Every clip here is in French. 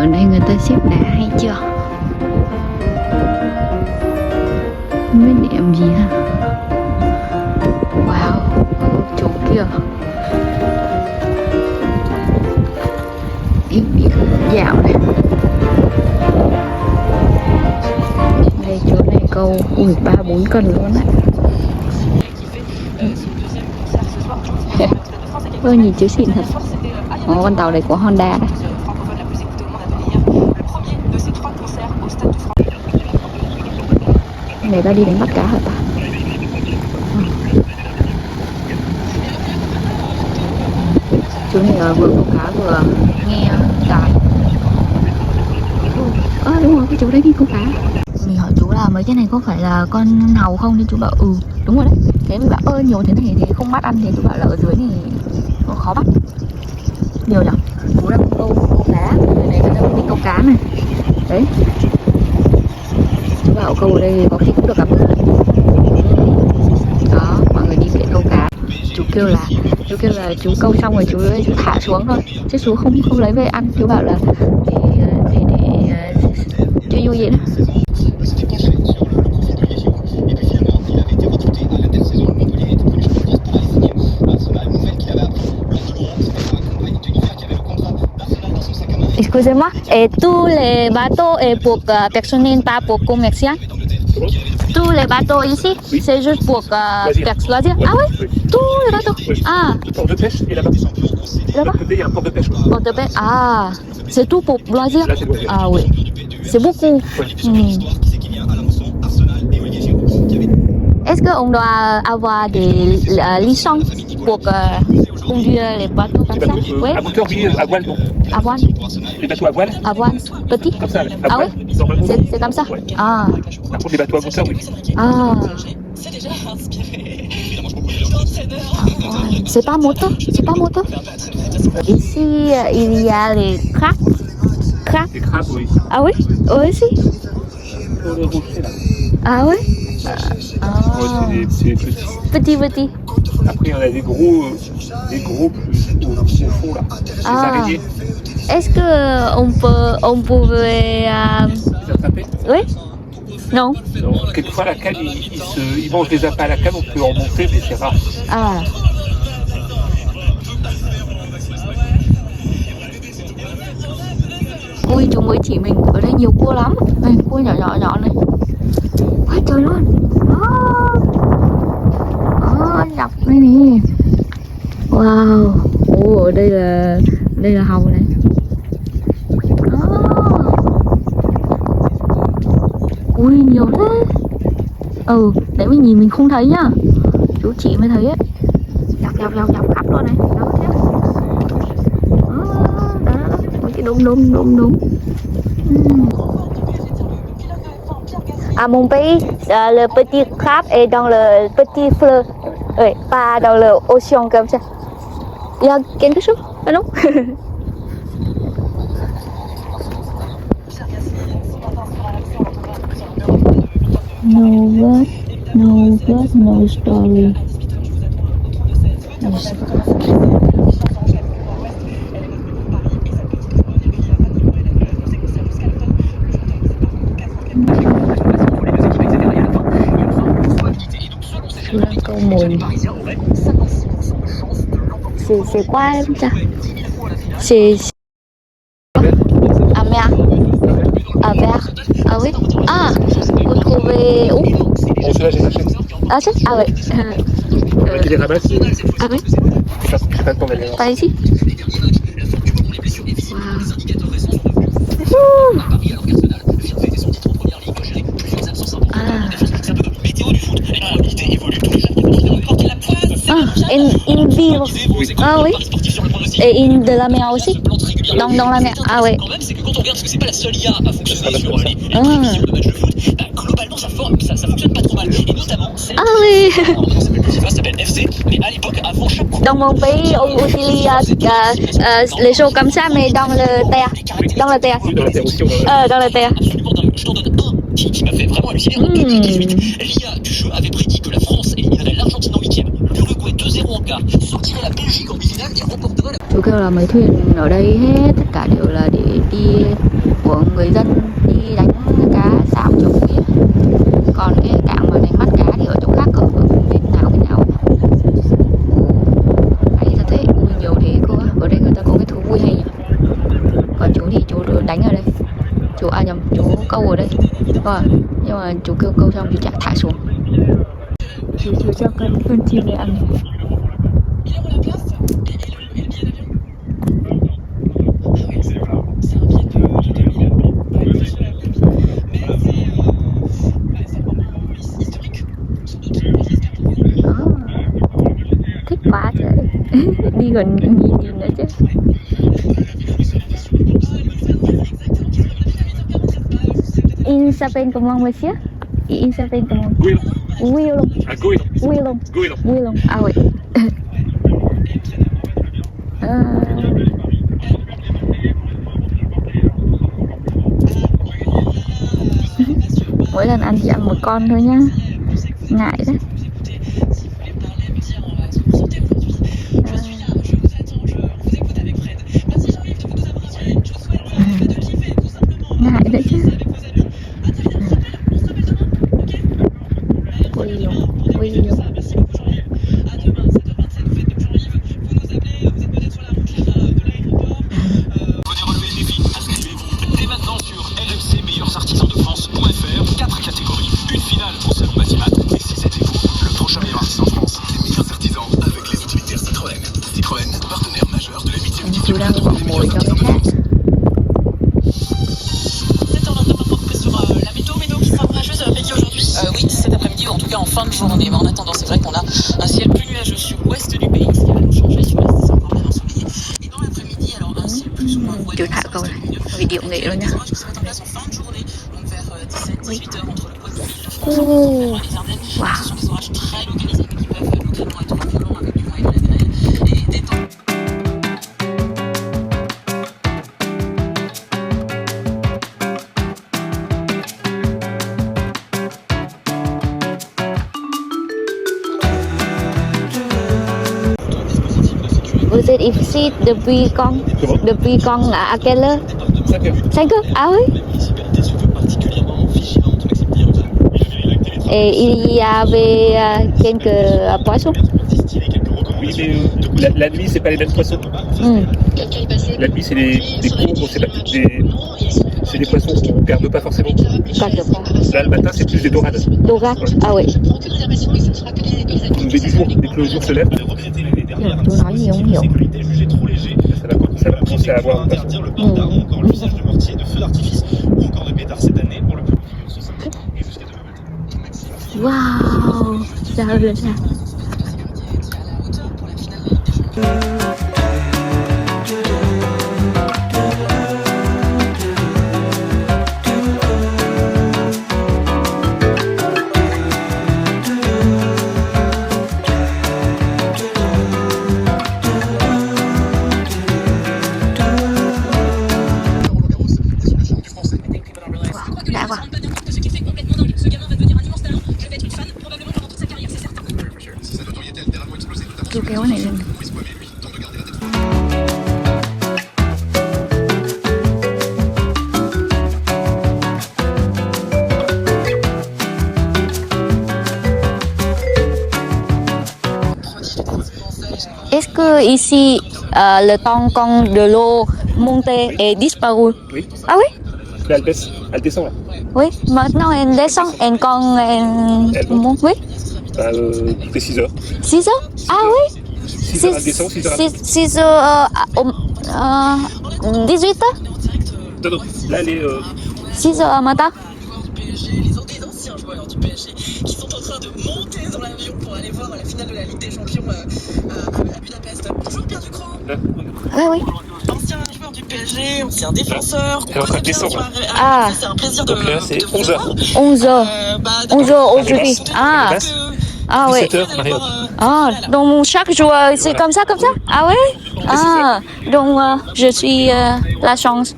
ở đây người ta xếp đá hay chưa? Không biết điểm gì ha. Wow, chỗ kia đi dạo này. Đây chỗ này câu 3-4 cân luôn đấy. Nhìn chiếu xịn thật. Con tàu này của Honda đấy. Này ta đi đánh bắt cá hả ta? Chú này vừa câu cá vừa nghe đài. Đúng rồi, cái chỗ đấy đi câu cá. Mình hỏi chú là mấy cái này có phải là con hàu không, thì chú bảo đúng rồi đấy. Thế mình bảo nhiều thế này thì không bắt ăn, thì chú bảo là ở dưới thì khó bắt nhiều nhỉ. Chú đang câu cá, người này người ta đi câu cá này đấy. Chú bảo câu ở đây có khi cũng được gặp người. Đó, mọi người đi biển câu cá. Chú kêu là chú câu xong rồi chú thả xuống thôi, chứ chú không lấy về ăn. Chú bảo là để chơi vui vậy đó. Excusez-moi, et tous les bateaux est pour personnel, pas pour commercial? Tous les bateaux ici, c'est juste pour loisir? Ah oui? Tous les bateaux? Ah. Port de pêche et là-bas. Là-bas? De côté, il y a un port de pêche. Port de pêche, ah. C'est tout pour loisir? Là, c'est loisir. Ah oui. C'est beaucoup. Est-ce qu'on doit avoir des licences pour conduire les bateaux comme ça? Oui. À moteur, oui, à voile, non. À voile? Les bateaux à voile? À voile? Petit? Comme ça, à Ah voile. oui? C'est comme ça? Ouais. Ah. Par contre, les bateaux à moteur, oui. Ah. C'est pas moto? C'est pas moto? Ici, il y a les crabes. Les crabes, oui. Ah oui? Oui, aussi? Pour le rocher, là. Ah oui? Ouais, c'est des petits. Petit. Après, on a des gros plus au fond, là. Les araignées. Est-ce que on pouvait... Les attraper? Oui? Non? Non. Quelquefois, la canne, ils mangent des appâts à la canne, on peut en monter, mais c'est rare. À. Ui, chú mới chỉ mình ở đây nhiều cua lắm. Này, cua nhỏ này. Quá trời luôn. Dọc đây nè. Wow. Ở đây là hàu này. Ui, nhiều thế. Để mình nhìn mình không thấy nhá. Chú chỉ mới thấy ấy. Dọc khắp luôn này. Đó thế. Đó. Mấy cái đúng. À mon pays, le petit crabe est dans le petit fleuve. Oui, pas dans l'océan comme ça. Il y a quelque chose? Ah non? No word, no story. Câu mồi. C'est quoi ça? C'est à mer. À vert. Ah oui. Ah, vous trouvez où? Celui-là, j'ai lâché. Ah c'est? Ah ouais. Qui les ramasse. Ah oui. Je sais pas le temps d'aller voir. Par ici? In vivre. Ah oui. Et de la mer aussi. Dans la mer. Ah ouais. C'est que quand on regarde, parce que c'est pas la seule IA à fonctionner sur les matchs de foot, globalement ça fonctionne pas trop mal. Et notamment, c'est ça s'appelle FC, mais à l'époque, avant chaque coup. Dans mon pays, on utilise les choses comme ça, mais dans le terre. Dans la terre. Oui, dans la terre aussi. Dans la terre. Je t'en donne un qui m'a fait vraiment halluciner. En 2018, l'IA du jeu avait prédit que la France éliminerait l'Argentine en 8e, l'Uruguay 2-0 en quart, sortirait la Belgique en demi-finale et remporterait la... Chú kêu là mấy thuyền ở đây hết tất cả đều là để đi của người dân đi đánh cá xào cho vui ấy. Còn cái cảng mà đánh bắt cá thì ở chỗ khác, ở bên nào hay thật thế, vui nhiều thế cơ. Ở đây người ta có cái thú vui hay nhỉ. Còn chú thì chú đánh ở đây, chú nhầm, chú câu ở đây. Vâng, nhưng mà chú kêu câu xong chú chả thả xuống. Chú cho con chim này ăn. Thích quá trời. Đi gần nhìn nữa chứ. Il s'appelle comment, monsieur? Il s'appelle comment? Willem. À Goéland. Willem. Goéland. Willem. Ah oui. Mỗi lần ăn chỉ ăn một con thôi nhá. Ngại đấy. Ngại đấy chứ. William. Chú đang bỏ mồi cho cái khác. Oui, cet après-midi, ou en tout cas en fin de journée. Mais en attendant, c'est vrai qu'on a un ciel plus nuageux sur l'ouest du pays, ce qui va nous changer sur l'est, c'est encore bien ensoleillé. Et dans l'après-midi, alors un ciel plus ou moins voilé. Chú thả câu này, vì điệu nghệ luôn nha. Qui se mettent en place en fin de journée, donc vers 17-18 heures entre le Poitou, les Ardennes. Wow. Ce sont des orages très localisés qui peuvent localement être violents avec du vent et de la grêle et des temps. Vous êtes ici depuis quand? Comment? Depuis quand à quelle heure? 5 heures. 5 heures? Ah oui? Et il y avait quelques poissons? Oui, mais la nuit, c'est pas les mêmes poissons. La nuit, c'est des courbes, c'est des poissons qu'on garde pas forcément. Là, le matin, c'est plus des dorades. Dorades? Ah oui. Mais du jour, dès que le jour se lève, Chú nói gì không hiểu. ça va commencer à avoir un poisson. Wow, sao lên nha. Đã quá. Chú kéo cái này lên. Est-ce que ici le temps quand de l'eau montée est disparu? Oui. Ah oui? Là, elle descend là. Oui, maintenant elle descend et quand elle monte, oui? Toutes les 6 heures. 6 heures? Ah oui? 6 heures, elle descend, 6 heures. 6 heures, 18 heures? Non, non, là, elle est. 6 heures matin? Les anciens joueurs du PSG qui sont en train de monter dans l'avion pour aller voir la finale de la Ligue des Champions à Budapest. Bonjour Pierre Ducrot. Oui, oui. Ancien joueur du PSG, ancien défenseur. Elle est en train de descendre. Ah. C'est un plaisir de Donc là, c'est 11 heures. 11 heures. 11 heures aujourd'hui. Ah, Place, ah oui. 17 heures, Marriott. Ah, donc chaque jour c'est comme ça? Ah oui? Ah, donc je suis la chance.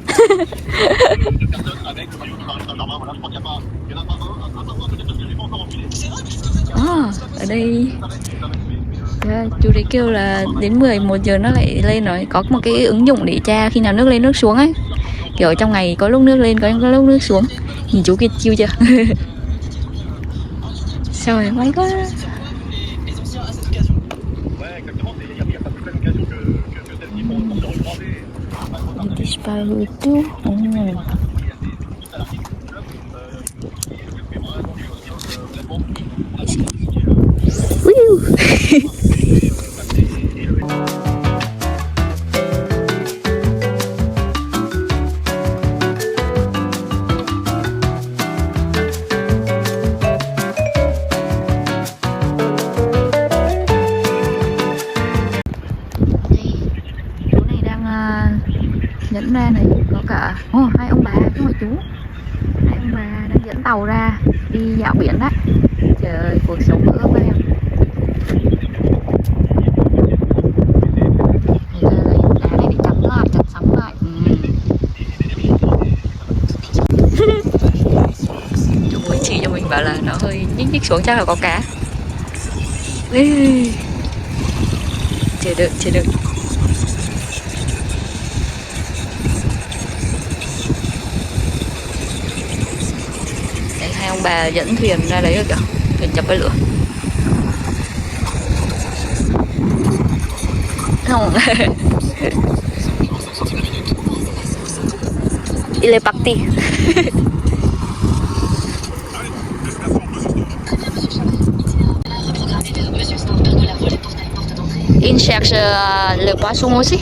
Ở đây chú đấy kêu là đến 11 giờ nó lại lên rồi. Có một cái ứng dụng để tra khi nào nước lên nước xuống ấy. Kiểu ở trong ngày có lúc nước lên, có lúc nước xuống. Nhìn chú kia chiêu chưa? Trời may quá. Disparu itu. Dẫn ra này có cả hai ông bà chứ mà chú, hai ông bà đang dẫn tàu ra đi dạo biển đấy. Trời ơi, cuộc sống của các em. Người ta lấy đá này để chắn lại, chắn sóng lại. Chú mới chỉ cho mình bảo là nó hơi nhích nhích xuống, chắc là có cá. Chưa được. Hai ông bà dẫn thuyền ra đấy rồi kìa, thuyền chập với lửa. Không. Il est parti. Il cherche le poisson aussi,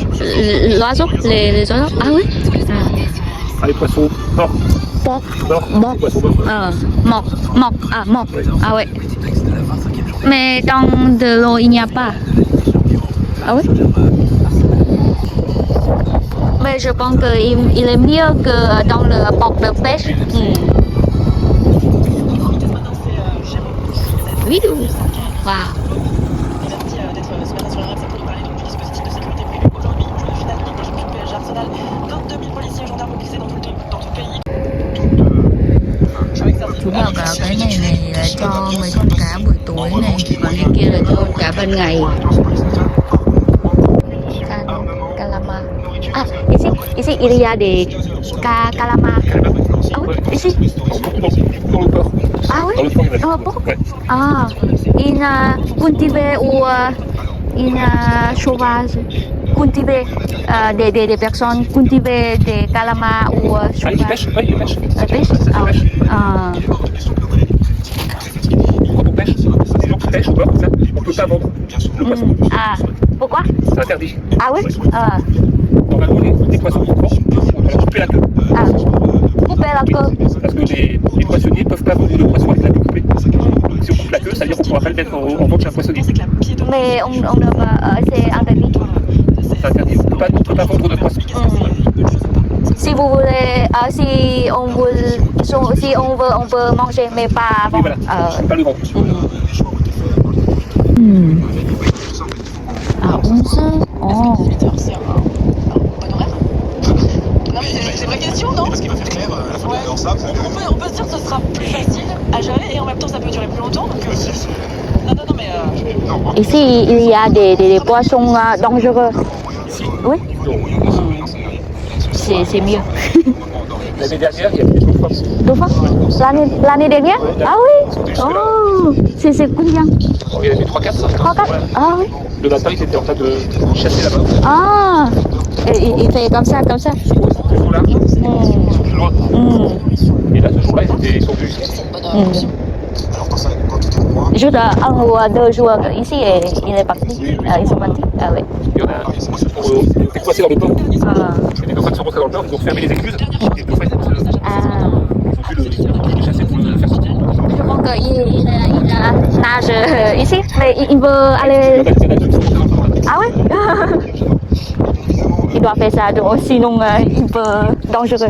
l'oiseau, les oiseaux. Ah oui. Ah, les poissons morts. Mort. Les poissons morts. Mort. Oui. Ah ouais. Mais dans de l'eau, il n'y a pas. Ah oui. Mais je pense qu'il est mieux que dans le port de pêche. Oui. Wow. Chú bảo cả cái này là cho mấy con cá buổi tối này, còn cái kia là cho con cá ban ngày. Calama. Ah, ici il y a des calama. Ah oui, ici. Dans le port. Ah oui. Dans le port, il y en a. Dans le port. Ouais. Ah, in cultivé ou in sauvage. Cultiver des personnes cultiver des calamars ou Ah, ils pêchent. Oui, ils pêchent. La pêche. Ah oui. Quand on pêche, les gens qui pêchent au bord comme ça, on ne peut pas vendre le poisson. Ah, pourquoi? C'est interdit. Ah oui. Normalement, les poissons trop grands, on va leur couper la queue. Ah, couper la queue. Parce que les poissonniers ne peuvent pas vendre le poisson avec la queue coupée. Si on coupe la queue, ça veut dire qu'on ne pourra pas le mettre en vente chez un poissonnier. Mais on ne va, c'est interdit. C'est interdit. On ne peut pas vendre de poisson. Si vous voulez, si on veut, on peut manger, mais pas Oui, vendre. voilà. On ne peut pas le vendre. À 11h. Oh. Non mais c'est une vraie question, non? Parce qu'il va faire clair, la fois dans ça, On peut se dire que ce sera plus facile à gérer et en même temps ça peut durer plus longtemps. Donc, non mais Ici, il y a des poissons dangereux. Oui. C'est mieux. L'année dernière, il y avait des dauphins. Dauphins? L'année dernière? Ah oui. Oh, c'est combien? Bon, il y en avait 3-4. 3-4? Ah oui. Le matin, ils étaient en train de chasser là-bas. Ah, il fait comme ça. Ils sont plus au large, ils sont plus loin. Et là, ce jour-là, ils sont venus ici. alors quand ça, quand tout est au point, Juste un ou deux jours ici et il est parti. Ils sont partis. Ah oui. Il y en a qui étaient coincés dans le port. Ah. Et les dauphins qui sont rentrés dans le port, ils ont fermé les écluses. Et les dauphins, ils ont pu le chasser pour le faire sortir. Je pense qu'il nage ici, mais il veut aller. Ah oui. Il doit faire ça, donc, sinon il peut dangereux.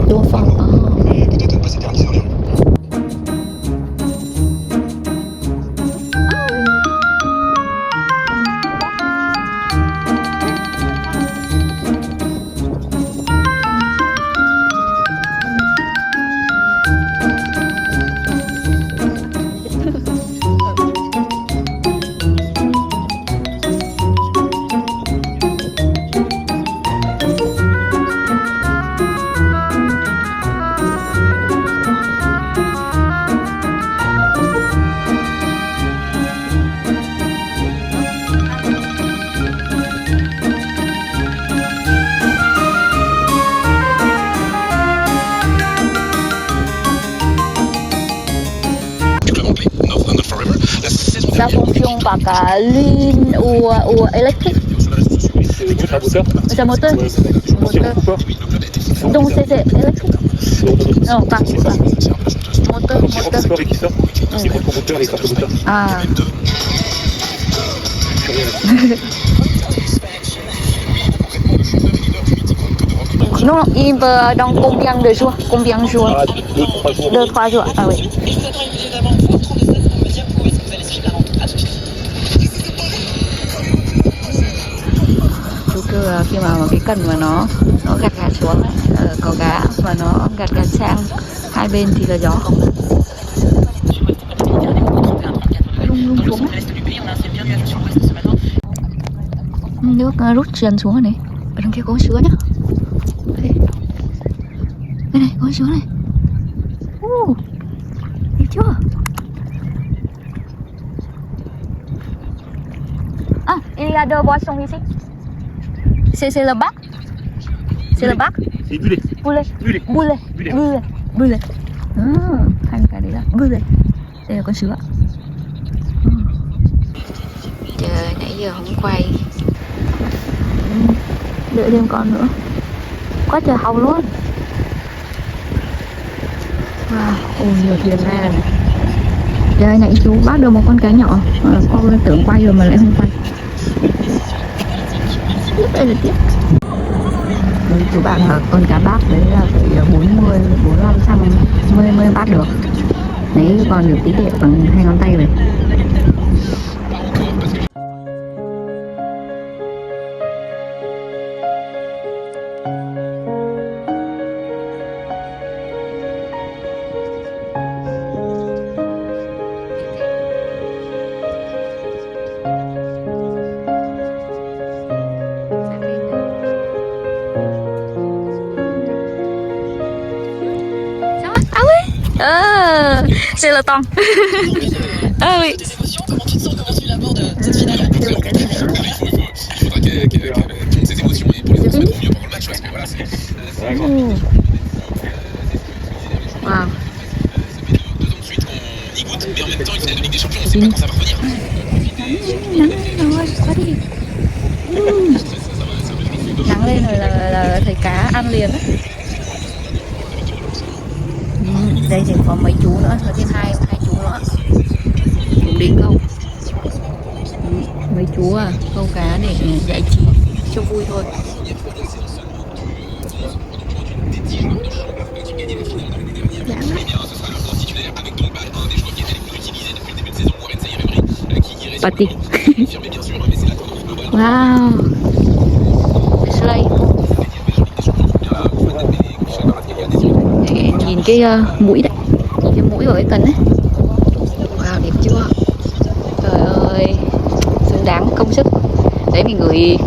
Dauphin. l'idée de ne pas s'éterniser en Lyon. dùng bạc lin ou électrique. C'est un moteur. C'est un moteur. Moteur. Donc c'est électrique. Non, pas ça. Moteur, Qui rentre le sport et qui sort. Qui rentre au moteur et sort au moteur. Ah. Non, il va dans combien de jours? Combien de jours? Ah, 2-3 jours. 2-3 jours. Ah oui. Et je vous attends évidemment au 32 16 pour me dire où est-ce que vous allez suivre la vente. À tout de suite. Chú cứ khi mà cái cần mà nó gạt gạt xuống ấy, có gá và nó gạt gạt sang hai bên thì là gió lung lung xuống ấy. Nước rút dần xuống rồi này. Ở đằng kia có sứa nhá. Đây. Đây này có sứa này. Đẹp chưa? Ah, il y a deux boissons ici. C'est le bac. C'est le bac. C'est bullet. Boulet. Bullet. Boulet. Bullet. Boulet. Boulet. Hai cái đấy là Boulet. đây là con sứa. Trời nãy giờ không quay. Đợi thêm con nữa. Quá trời hầu luôn. Wow, ôi nhiều thuyền ra này. Trời nãy chú bắt được một con cá nhỏ. Con tưởng quay rồi mà lại không quay. Tiếp đây là tiếp. Đấy, chú bảo là con cá bác đấy là phải 40, 45 cm mới bắt được. Đấy còn được tí đệm bằng hai ngón tay rồi. C'est le temps. Ah oui. Tes émotions, comment tu te sens, comment tu l'abordes cette finale? Il faudra qu'elle tourne ses émotions et pour les autres, ça va beaucoup mieux pendant le match parce que voilà, c'est. Wow. 2 ans de suite qu'on y goûte, mais en même temps, une finale de Ligue des Champions, on sait pas quand ça va revenir. Nắng lên rồi là thấy cá ăn liền á. Đây thì có mấy chú nữa, có thêm hai chú nữa. Chú đến câu. Mấy chú câu cá để giải trí cho vui thôi. Party. Wow. Slay. Nhìn cái mũi đấy, cái mũi của cái cần đấy. Wow, đẹp chưa? Trời ơi, xứng đáng công sức. Đấy mình gửi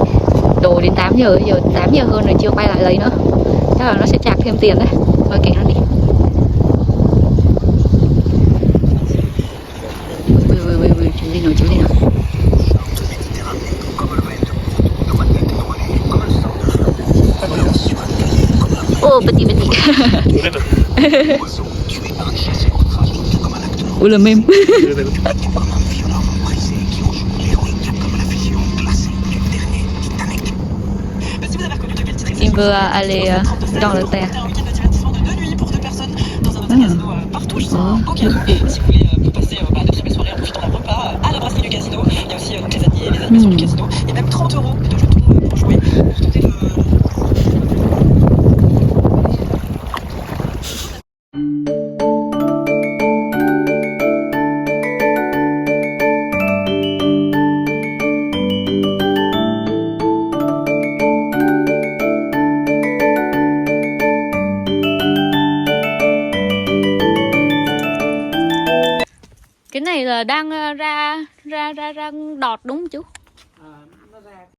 đồ đến 8 giờ, giờ 8 giờ hơn rồi chưa quay lại lấy nữa. Chắc là nó sẽ chạc thêm tiền đấy. Thôi kệ nó đi. Chú đi nào. Oh, petit. Ôi là mềm. Il veut aller dans le terre. Partout, juste un beau cadeau. Si vous voulez passer de très belles soirées en profitant d'un repas à la brasserie du casino, il y a aussi donc les animations du casino et même 30 € de jetons pour jouer, pour tenter de. Cái này là đang ra đọt đúng không chú?